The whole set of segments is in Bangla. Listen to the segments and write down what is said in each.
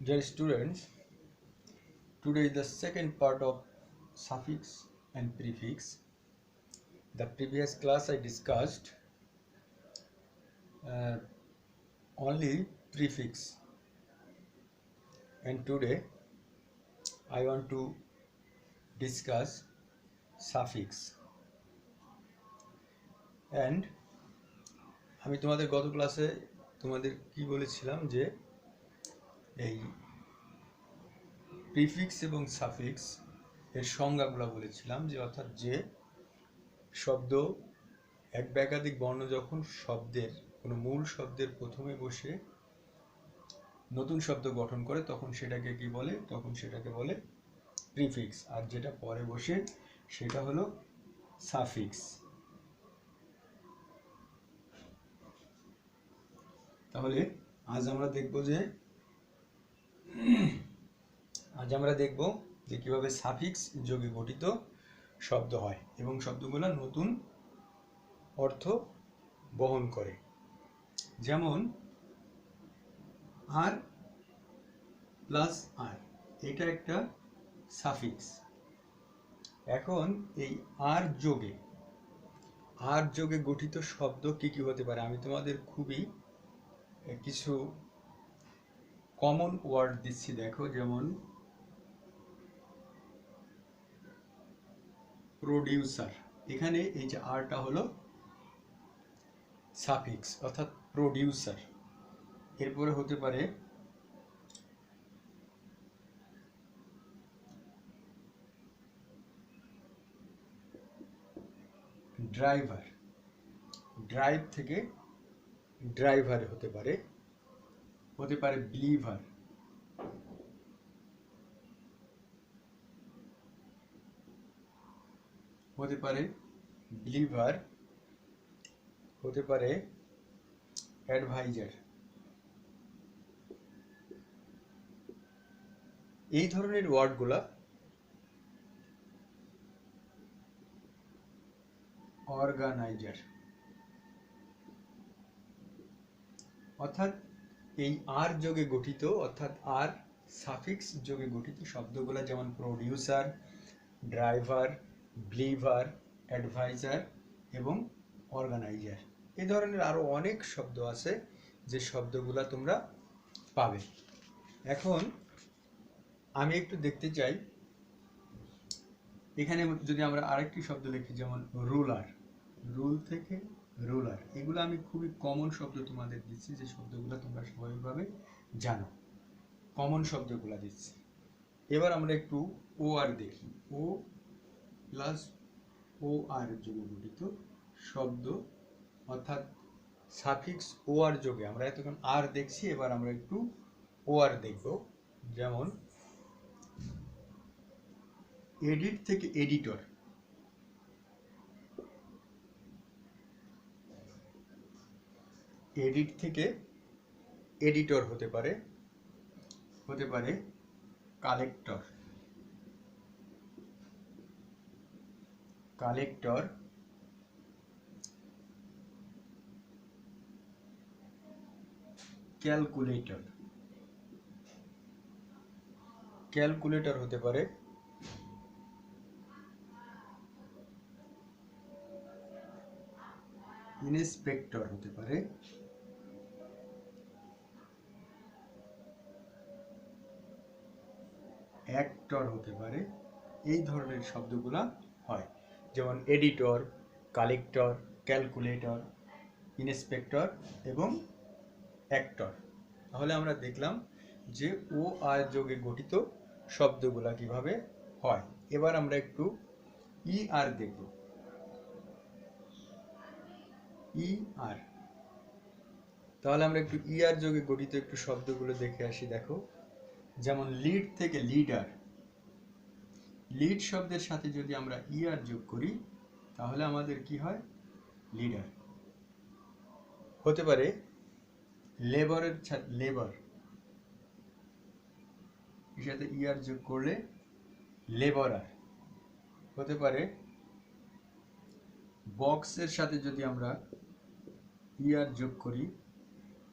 Dear students, today is the second part of suffix and prefix. The previous class I discussed uh, only prefix, and today I want to discuss suffix. And আমি তোমাদের গত ক্লাসে তোমাদের কি বলেছিলাম যে এই প্রিফিক্স এবং সাফিক্স এর সংজ্ঞাগুলো বলেছিলাম, যে অর্থাৎ যে শব্দ এক বা একাধিক বর্ণ যখন শব্দের কোনো মূল শব্দের প্রথমে বসে নতুন শব্দ গঠন করে তখন সেটাকে কি বলে, তখন সেটাকে বলে প্রিফিক্স, আর যেটা পরে বসে সেটা হলো সাফিক্স। তাহলে আজ আমরা দেখব যে কিভাবে সাফিক্স যোগে গঠিত শব্দ হয় এবং শব্দগুলো নতুন অর্থ বহন করে। যেমন আর প্লাস আর, এটা একটা সাফিক্স। এখন এই আর যোগে গঠিত শব্দ কি কি হতে পারে, আমি তোমাদের খুবই কিছু কমন ওয়ার্ড দিচ্ছি, দেখো। যেমন প্রোডিউসার, এখানে এই যে আরটা হলো সাফিক্স অর্থাৎ প্রোডিউসার। এরপরে হতে পারে ড্রাইভার, ড্রাইভ থেকে ড্রাইভার হতে পারে বিলিভার, হতে পারে অ্যাডভাইজার। এই ধরনের ওয়ার্ডগুলা অর্গানাইজার, অর্থাৎ এই আর যোগে গঠিত, অর্থাৎ আর সাফিক্স যোগে গঠিত শব্দগুলো যেমন প্রোডিউসার, ড্রাইভার, বিলিভার, অ্যাডভাইজার এবং অর্গানাইজার। এই ধরনের আরো অনেক শব্দ আছে যে শব্দগুলা তোমরা পাবে। এখন আমি একটু দেখতে চাই, এখানে যদি আমরা আরেকটি শব্দ লিখি যেমন রুলার, রুল থেকে রুলার, এগুলো আমি খুবই কমন শব্দ তোমাদের দিচ্ছি, যে শব্দগুলো তোমরা স্বাভাবিকভাবে জানো, কমন শব্দগুলো দিচ্ছি। এবার আমরা একটু ও আর দেখি। ও প্লাস ও আর যোগে গঠিত শব্দ, অর্থাৎ সাফিক্স ও আর যোগে। আমরা এতক্ষণ আর দেখছি, এবার আমরা একটু ও আর দেখব। যেমন এডিট থেকে এডিটর, এডিট থেকে এডিটর হতে পারে কালেক্টর, ক্যালকুলেটর হতে পারে ইন্সপেক্টর, হতে পারে অ্যাক্টর, হতে পারে। এই ধরনের শব্দগুলা হয়, যেমন এডিটর, কালেক্টর, ক্যালকুলেটর, ইন্সপেক্টর এবং অ্যাক্টর। তাহলে আমরা দেখলাম যে ও আর যোগে গঠিত শব্দগুলা কিভাবে হয়। এবার আমরা একটু ই আর দেখব। ই আর, তাহলে আমরা একটু ই আর যোগে গঠিত একটু শব্দগুলো দেখে আসি। দেখো, যেমন লিড থেকে লিডার, লিড শব্দের সাথে যদি আমরা ই আর যোগ করি তাহলে আমাদের কি হয়, লিডার। হতে পারে লেবারের সাথে লেবার, এর সাথে ই আর যোগ করলে লেবারার। হতে পারে বক্সের সাথে যদি আমরা ই আর যোগ করি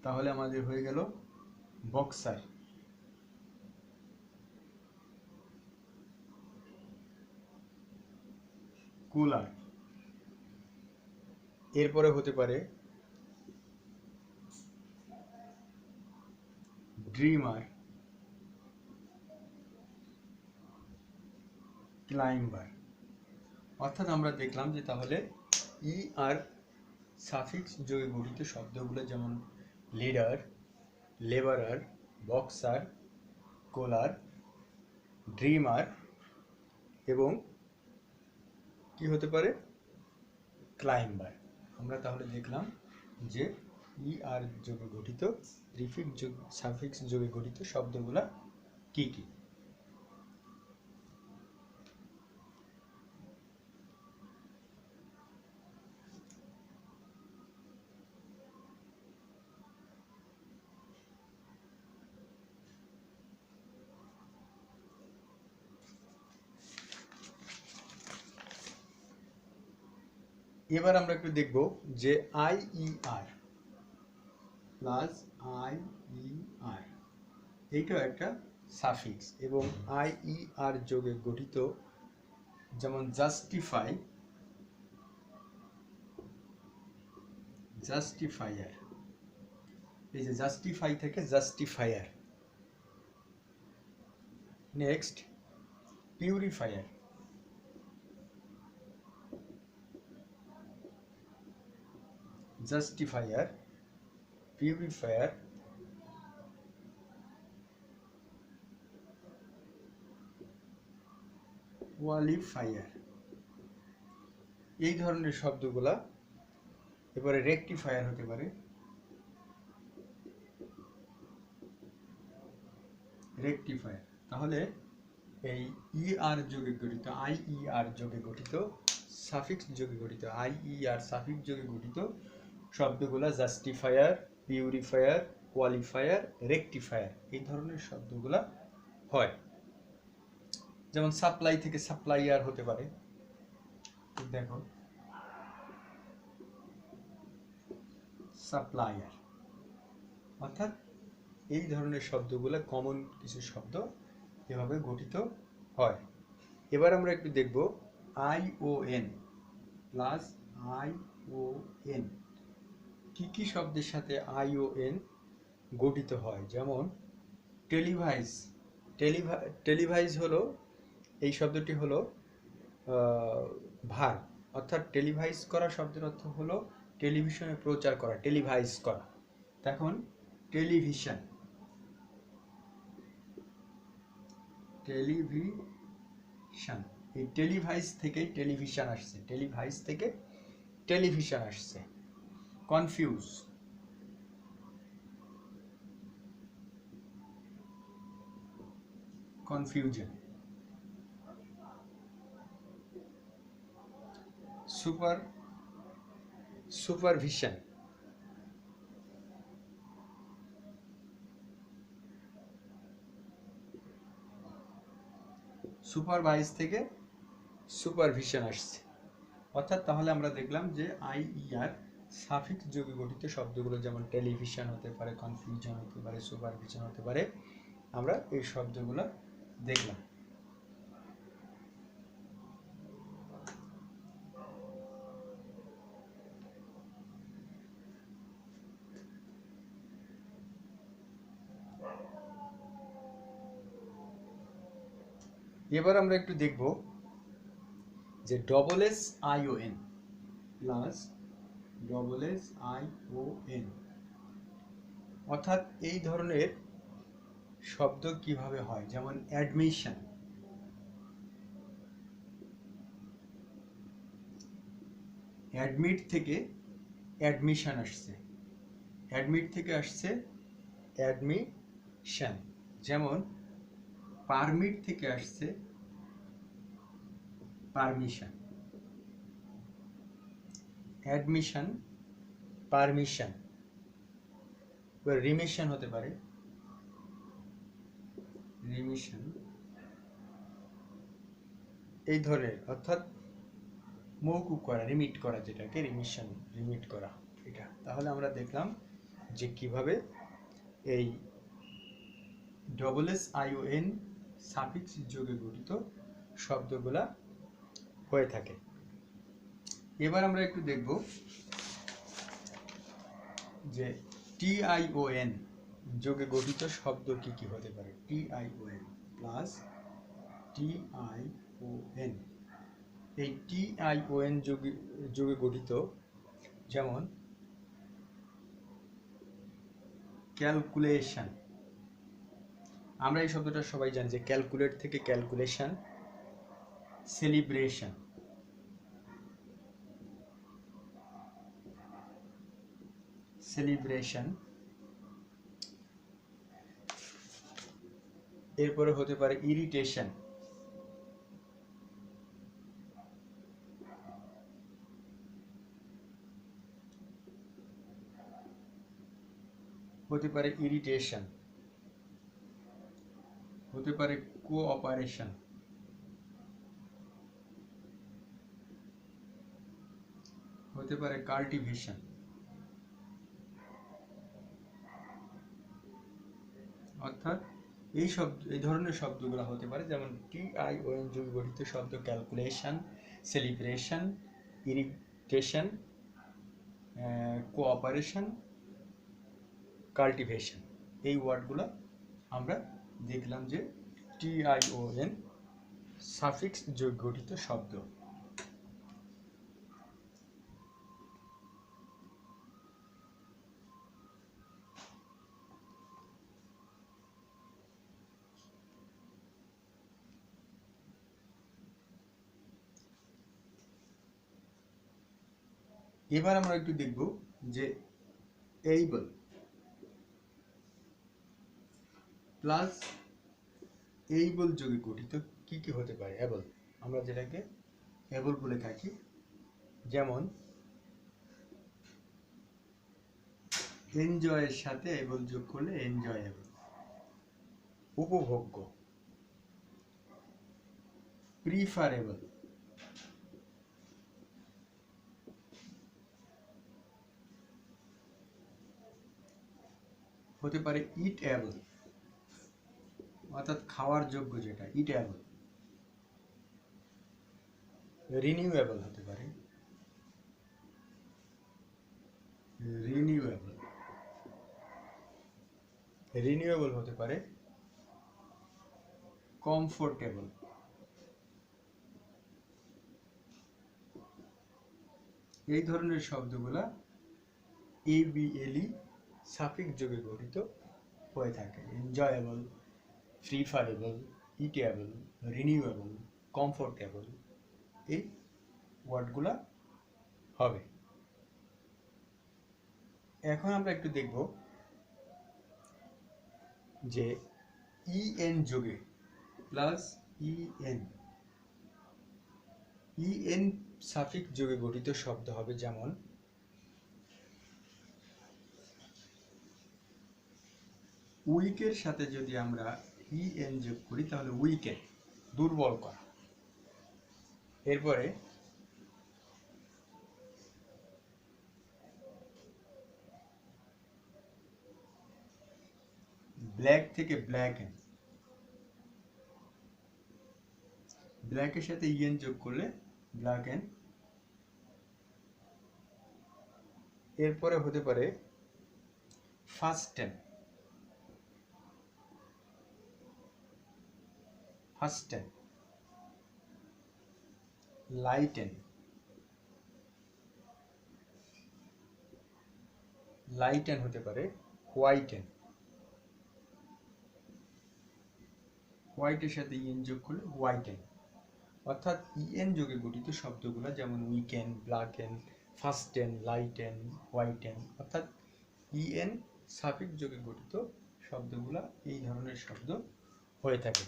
তাহলে আমাদের হয়ে গেল বক্সার। কুলার, এরপরে হতে পারে ড্রিমার, ক্লাইম্বার। অর্থাৎ আমরা দেখলাম যে তাহলে ই আর সাফিক্স যোগে গঠিত শব্দগুলো যেমন লিডার, লেবারার, বক্সার, কোলার, ড্রিমার এবং কি হতে পারে ক্লাইম্বার। আমরা তাহলে দেখলাম যে ই আর যোগে গঠিত প্রিফিক্স যোগ সাফিক্স যোগে গঠিত শব্দগুলা কি কি। এবার আমরা একটু দেখব যে I E R plus I E R এইটাও একটা সাফিক্স এবং আই ই আর যোগে গঠিত যেমন জাস্টিফাই, জাস্টিফায়ার, এই যে জাস্টিফাই থেকে জাস্টিফায়ার। নেক্সট পিউরিফায়ার, জাস্টিফায়ার, পিউরিফায়ার, কোয়ালিফায়ার, এই ধরনের শব্দগুলা। এবারে রেকটিফায়ার হতে পারে, রেকটিফায়ার। তাহলে এই ই আর যোগে গঠিত, আই ই আর যোগে গঠিত, সাফিক্স যোগে গঠিত, আই ই আর সাফিক্স যোগে গঠিত শব্দগুলা জাস্টিফায়ার, পিউরিফায়ার, কোয়ালিফায়ার, রেকটিফায়ার, এই ধরনের শব্দগুলা হয়। যেমন সাপ্লাই থেকে সাপ্লাইয়ার হতে পারে। দেখো সাপ্লায়ার, অর্থাৎ এই ধরনের শব্দগুলো কমন কিছু শব্দ এভাবে গঠিত হয়। এবার আমরা একটু দেখব I O N plus I O N কি কি শব্দের সাথে আই ও এন গঠিত হয়। যেমন টেলিভাইজ, টেলিভাইজ হলো, এই শব্দটি হলো ভার, অর্থাৎ টেলিভাইজ করা শব্দের অর্থ হলো টেলিভিশনে প্রচার করা, টেলিভাইজ করা। তখন টেলিভিশন, টেলিভিশন, এই টেলিভাইজ থেকে টেলিভিশন আসছে, টেলিভাইজ থেকে টেলিভিশন আসছে। Confuse, confusion. সুপারভিশন, সুপারভাইজ থেকে সুপারভিশন আসছে। অর্থাৎ তাহলে আমরা দেখলাম যে আই ই আর সাফিক্স যোগে গঠিত শব্দগুলো যেমন টেলিভিশন হতে পারে, কনফিউশন হতে পারে, সুপারভিশন হতে পারে, আমরা এই শব্দগুলো দেখলাম। এবার আমরা একটু দেখব যে double S I O N plus double S I O N, অর্থাৎ এই ধরনের শব্দ কিভাবে হয়। যেমন অ্যাডমিশন, অ্যাডমিট থেকে অ্যাডমিশন আসছে, অ্যাডমিট থেকে আসছে অ্যাডমিশন। যেমন পারমিট থেকে আসছে পারমিশন, অ্যাডমিশন, পারমিশন। রিমিশন হতে পারে, রিমিশন, এই ধরনের, অর্থাৎ মওকুফ করা, রিমিট করা, যেটাকে রিমিশন, রিমিট করা এটা। তাহলে আমরা দেখলাম যে কিভাবে এই double S I O N suffix যোগে গঠিত শব্দগুলা হয়ে থাকে। এবার আমরা একটু দেখব যে TION যোগে গঠিত শব্দ কি কি হতে পারে। TION প্লাস TION, এই TION যোগে গঠিত যেমন ক্যালকুলেশন। আমরা এই শব্দটা সবাই জানি যে ক্যালকুলেট থেকে ক্যালকুলেশন। Celebration, celebration. এরপরে হতে পারে ইরিটেশন, হতে পারে ইরিটেশন, হতে পারে কোঅপারেশন, হতে পারে কাল্টিভেশন। অর্থাৎ এই ধরনের শব্দগুলো হতে পারে, যেমন TION যোগে গঠিত শব্দ calculation, celebration, irritation, cooperation, cultivation. এই ওয়ার্ডগুলো আমরা দেখলাম যে TION সাফিক্স যোগে গঠিত শব্দ। এবার আমরা একটু দেখব যে এইবল প্লাস এইবল যোগে গঠিত কি কি হতে পারে। এবল, আমরা যেটাকে এবল বলে থাকি, যেমন এনজয়ের সাথে এবল যোগ করলে এনজয়েবল। উপভোগ্য, প্রিফারেবল, হতে পারে ইটএবল, অর্থাৎ খাওয়ার যোগ্য যেটা, ইটএবল। রিনিউয়েবল হতে পারে, রিনিউয়েবল। রিনিউয়েবল হতে পারে কমফোর্টেবল। এই ধরনের শব্দগুলা ABLE সাফিক্স যোগে গঠিত হয়ে থাকে। Enjoyable, preferable, eatable, renewable, comfortable, এই ওয়ার্ডগুলা হবে। এখন আমরা একটু দেখব যে EN যোগে প্লাস EN সাফিক্স যোগে গঠিত শব্দ হবে, যেমন উইকের সাথে যদি আমরা EN যোগ করি তাহলে উইকেন, দুর্বল করা। এরপরে ব্ল্যাক থেকে ব্ল্যাকেন, ব্ল্যাকের সাথে EN যোগ করলে ব্ল্যাকেন। এরপরে হতে পারে ফাস্টেন, ফাস্টেন, লাইটেন, লাইটেন হতে পারে হোয়াইটেন, হোয়াইটের সাথে EN যোগ করলে হোয়াইটেন। অর্থাৎ EN যোগে গঠিত শব্দগুলো যেমন উইকেন, ব্ল্যাকেন, ফাস্টেন, লাইটেন, হোয়াইটেন, অর্থাৎ EN সাফিক্স যোগে গঠিত শব্দগুলো এই ধরনের শব্দ হয়ে থাকে।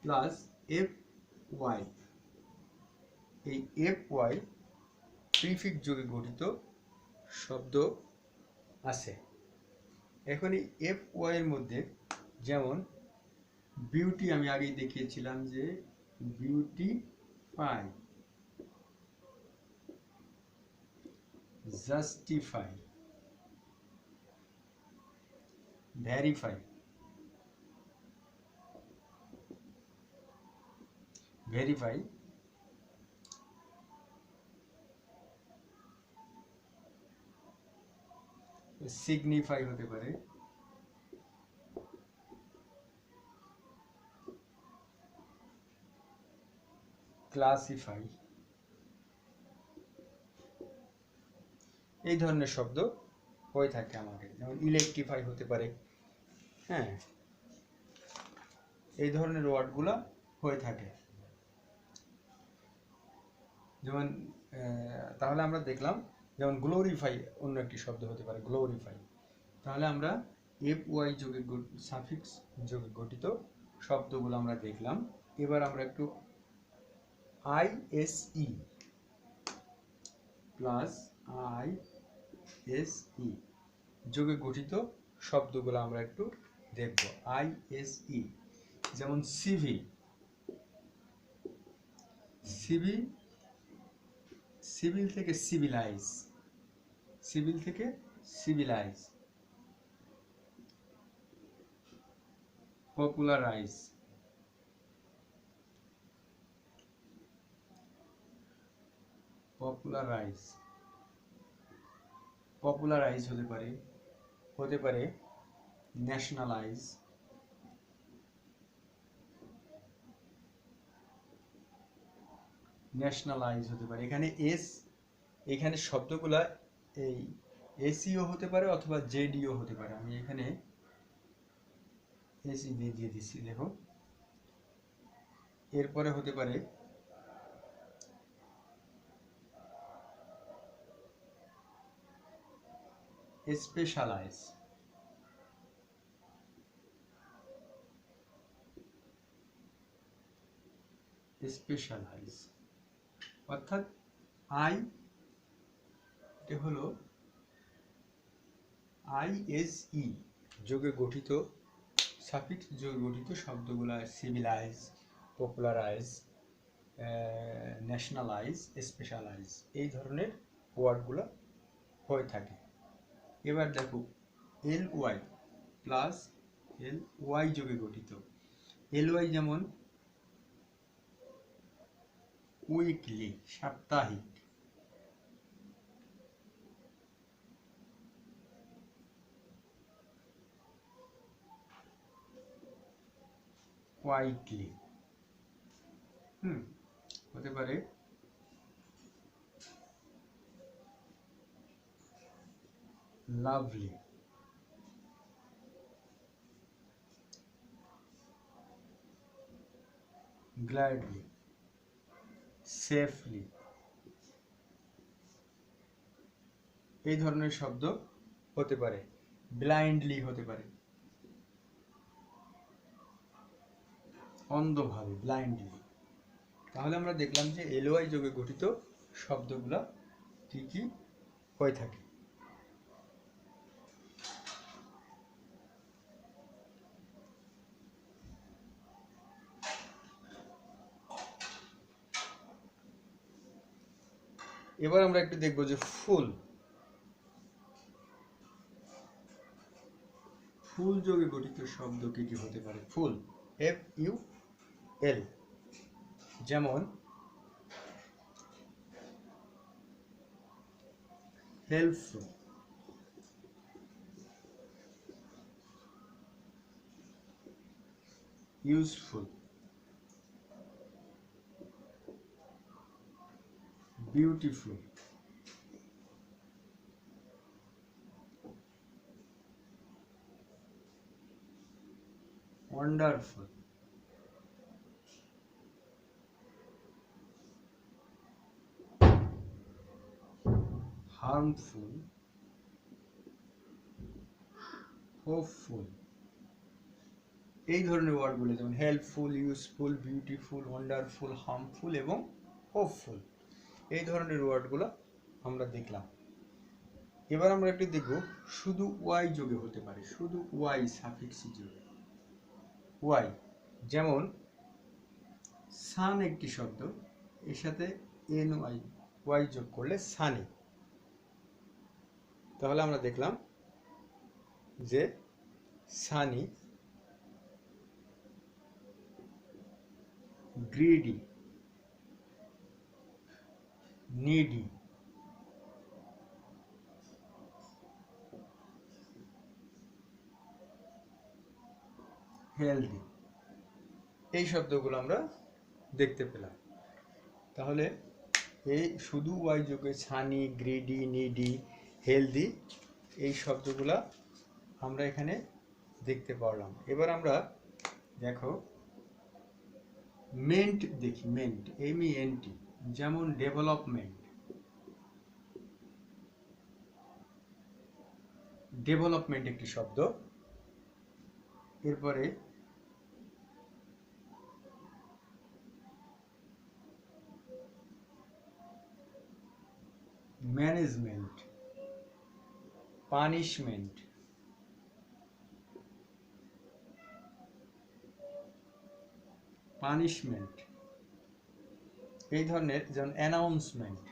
প্লাস FY, এই FY প্রিফিক্স যোগে গঠিত শব্দ আছে। এখন এই FY এর মধ্যে যেমন বিউটি আমি আগেই দেখিয়েছিলাম যে beautify, justify, verify, verify, signify হতে পারে, ক্লাসিফাই, এই ধরনের শব্দ হয়ে থাকে আমাদের। যেমন ইলেকট্রিফাই হতে পারে, হ্যাঁ, এই ধরনের ওয়ার্ডগুলো হয়ে থাকে। যেমন তাহলে আমরা দেখলাম যেমন গ্লোরিফাই অন্য একটি শব্দ হতে পারে, গ্লোরিফাই। তাহলে আমরা এফ ওয়াই যোগে সাফিক্স যোগে গঠিত শব্দগুলো আমরা দেখলাম। এবার আমরা একটু আইএসই প্লাস আইএসই যোগে গঠিত শব্দগুলো আমরা একটু দেখব। আইএসই যেমন সিভিল, সিভিল, সিভিল থেকে সিভিলাইজ, সিভিল থেকে সিভিলাইজ, পপুলারাইজ, পপুলারাইজ, পপুলারাইজ হতে পারে, হতে পারে ন্যাশনালাইজ, ন্যাশনালাইজ হতে পারে। এখানে এস, এখানে শব্দগুলা এই এসিও হতে পারে অথবা জেডিও হতে পারে। আমি এখানে এসি দিয়ে দিচ্ছি, দেখো। এরপরে হতে পারে স্পেশালাইজ, স্পেশালাইজ অর্থাৎ আই, এটা হলো আইএসই যোগে গঠিত, সাফিক্স যোগে গঠিত শব্দগুলো সিভিলাইজ, পপুলারাইজ, ন্যাশনালাইজ, স্পেশালাইজ, এই ধরনের ওয়ার্ডগুলো হয়ে থাকে। এবার দেখো L Y plus L Y যোগে গঠিত। এল ওয়াই যেমন উইকলি, সাপ্তাহিক, কোয়াইটলি, হতে পারে লাভলি, গ্ল্যাডলি, সেফলি, এই ধরনের শব্দ হতে পারে। ব্লাইন্ডলি হতে পারে, অন্ধভাবে, ব্লাইন্ডলি। তাহলে আমরা দেখলাম যে এলওয়াই যোগে গঠিত শব্দগুলা কি কি হয়ে থাকে। এবার আমরা একটু দেখব যে ফুল, ফুল যোগে গঠিত শব্দ কি কি হতে পারে। ফুল, এফ ইউ এল, যেমন helpful, useful, beautiful, wonderful, harmful, hopeful, এই ধরনের ওয়ার্ডগুলো যেমন helpful, useful, beautiful, wonderful, harmful এবং হোপফুল, এই ধরনের ওয়ার্ডগুলো আমরা দেখলাম। এবার আমরা একটু দেখব শুধু ওয়াই যোগে হতে পারে, শুধু ওয়াই সাফিক্স যোগে। ওয়াই যেমন সান একটি শব্দ, এর সাথে এন ওয়াই ওয়াই যোগ করলে সানি। তাহলে আমরা দেখলাম যে সানি, গ্রিডি, নিডি, হেলদি, এই শব্দগুলো আমরা দেখতে পেলাম। তাহলে এই শুধু ওয়াই যোগে সানি, গ্রিডি, নিডি, হেলদি এই শব্দগুলা আমরা এখানে দেখতে পারলাম। এবার আমরা দেখো মেন্ট দেখি, মেন্ট MENT, যেমন ডেভেলপমেন্ট, ডেভেলপমেন্ট একটি শব্দ। এরপরে ম্যানেজমেন্ট, পানিশমেন্ট, পানিশমেন্ট এই ধরনের, যেমন অ্যানাউন্সমেন্ট,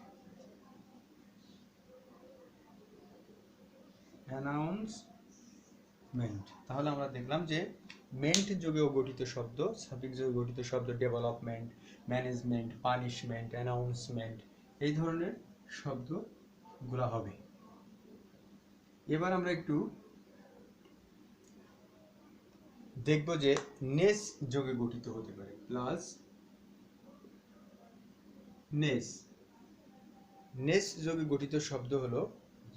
অ্যানাউন্সমেন্ট। তাহলে আমরা দেখলাম যে মেন্ট যোগেও গঠিত শব্দ, সাফিক্স যোগে গঠিত শব্দ ডেভেলপমেন্ট, ম্যানেজমেন্ট, পানিশমেন্ট, অ্যানাউন্সমেন্ট এই ধরনের শব্দগুলো হবে। এবার আমরা একটু দেখব যে নেস যোগে গঠিত হতে পারে, প্লাস নেস। নেস যোগে গঠিত শব্দ হলো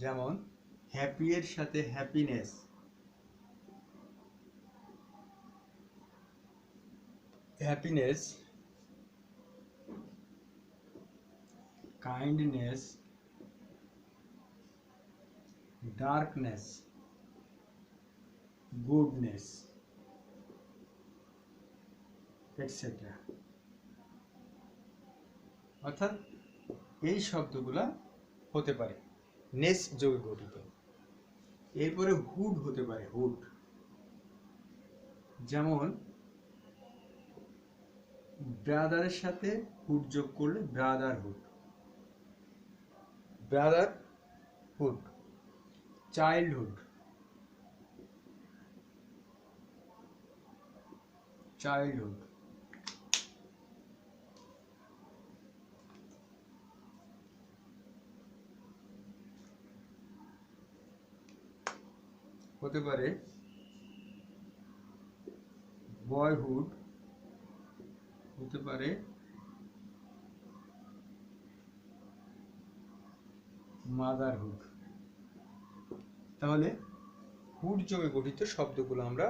যেমন হ্যাপি এর সাথে happiness, happiness, kindness, darkness, goodness etcetera. অর্থাৎ এই শব্দগুলা হতে পারে নেস যোগে গঠিত। এরপরে হুড হতে পারে, হুড, যেমন ব্রাদারের সাথে হুড যোগ করলে ব্রাদারহুড, ব্রাদারহুড। Childhood, childhood. হতে পারে বয়হুড, হতে পারে মাদারহুড। তাহলে হুড যোগে গঠিত শব্দগুলো আমরা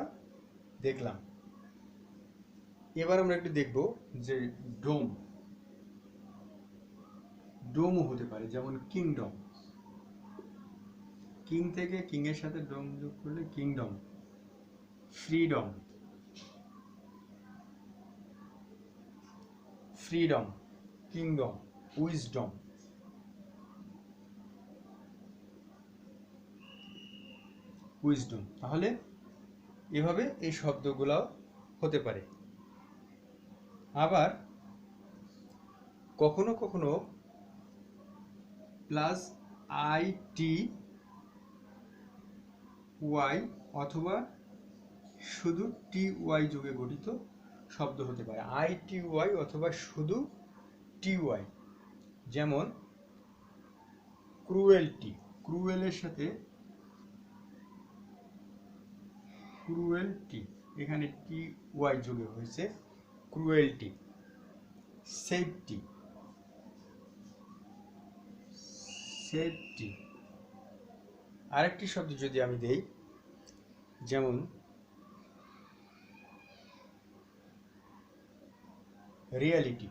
দেখলাম। এবার আমরা একটু দেখব যে ডোম, ডোমও হতে পারে, যেমন কিংডম, কিং থেকে কিং এর সাথে ডোম যোগ করলে kingdom. Freedom, freedom, kingdom, wisdom. Wisdom. তাহলে এভাবে এই শব্দগুলো হতে পারে। আবার কখনো কখনো প্লাস ITY অথবা শুধু TY যোগে গঠিত শব্দ হতে পারে, ITY অথবা শুধু TY। যেমন ক্রুয়েলটি, ক্রুয়েলের সাথে ক্রুয়েলটি, এখানে TY যোগে হয়েছে ক্রুয়েলটি। Safety, safety. আরেকটি শব্দ যদি আমি দেই, যেমন রিয়ালিটি,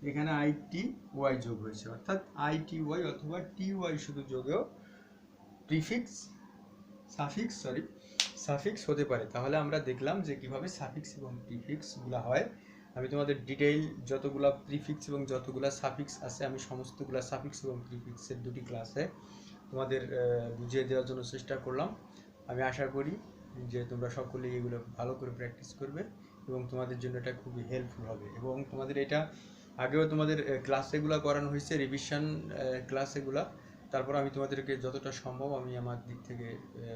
এখানে ITY যোগ হয়েছে, অর্থাৎ ITY অথবা TY শুধু যোগেও প্রিফিক্স, সাফিক্স হতে পারে। তাহলে আমরা দেখলাম যে কিভাবে সাফিক্স এবং প্রিফিক্স গুলা হয়। আমি তোমাদের ডিটেইল যতগুলা প্রিফিক্স এবং যতগুলা সাফিক্স আছে, আমি সমস্তগুলা সাফিক্স এবং প্রিফিক্সের দুটি ক্লাসে তোমাদের বুঝিয়ে দেওয়ার জন্য চেষ্টা করলাম। আমি আশা করি যে তোমরা সকলেই এগুলো ভালো করে প্র্যাকটিস করবে এবং তোমাদের জন্য এটা খুবই হেল্পফুল হবে। এবং তোমাদের এটা আগেও তোমাদের ক্লাসেগুলো করানো হয়েছে, রিভিশন ক্লাসেগুলা। তারপর আমি তোমাদেরকে যতটা সম্ভব আমি আমার দিক থেকে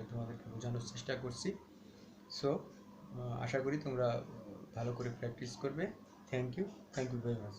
তোমাদেরকে বোঝানোর চেষ্টা করছি। সো আশা করি তোমরা ভালো করে প্র্যাকটিস করবে। Thank you very much.